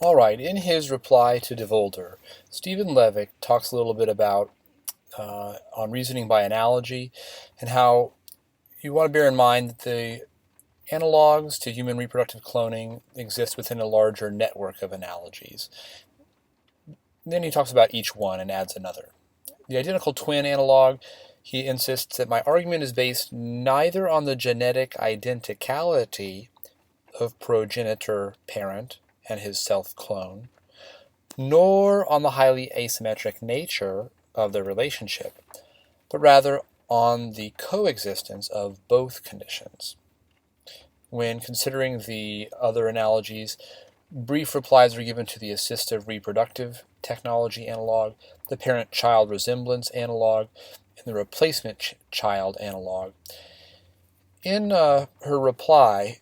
All right, in his reply to Devolder, Stephen Levick talks a little bit about on reasoning by analogy and how you want to bear in mind that the analogs to human reproductive cloning exist within a larger network of analogies. Then he talks about each one and adds another. The identical twin analog, he insists that my argument is based neither on the genetic identicality of progenitor parent and his self clone, nor on the highly asymmetric nature of the relationship, but rather on the coexistence of both conditions. When considering the other analogies, brief replies are given to the assistive reproductive technology analog, the parent-child resemblance analog, and the replacement child analog. In her reply,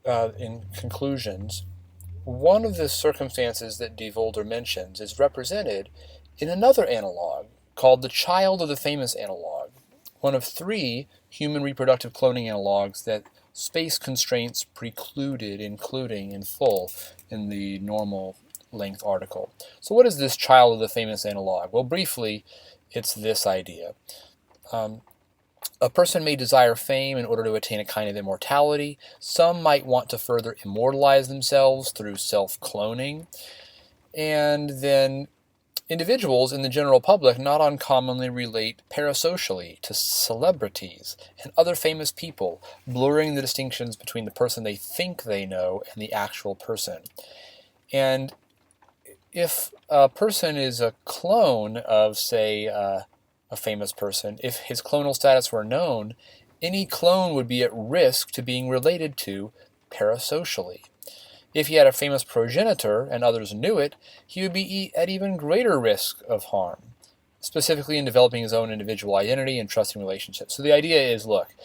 in conclusions, one of the circumstances that Devolder mentions is represented in another analog called the child of the famous analog, one of three human reproductive cloning analogs that space constraints precluded including in full in the normal length article. So what is this child of the famous analog? Well, briefly, it's this idea. A person may desire fame in order to attain a kind of immortality. Some might want to further immortalize themselves through self-cloning. And then individuals in the general public not uncommonly relate parasocially to celebrities and other famous people, blurring the distinctions between the person they think they know and the actual person. And if a person is a clone of, say, a famous person, if his clonal status were known, any clone would be at risk to being related to parasocially. If he had a famous progenitor and others knew it, he would be at even greater risk of harm, specifically in developing his own individual identity and trusting relationships. So the idea is, look,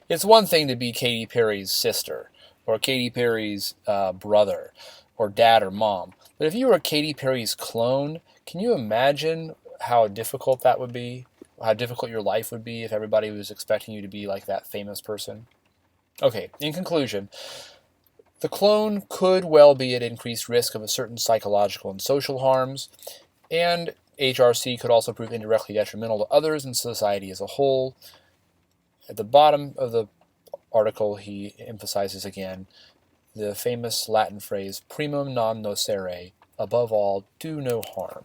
it's one thing to be Katy Perry's sister or Katy Perry's brother or dad or mom, but if you were Katy Perry's clone, can you imagine how difficult that would be? How difficult your life would be if everybody was expecting you to be like that famous person? Okay, in conclusion, the clone could well be at increased risk of a certain psychological and social harms, and HRC could also prove indirectly detrimental to others and society as a whole. At the bottom of the article, he emphasizes again the famous Latin phrase primum non nocere, above all, do no harm.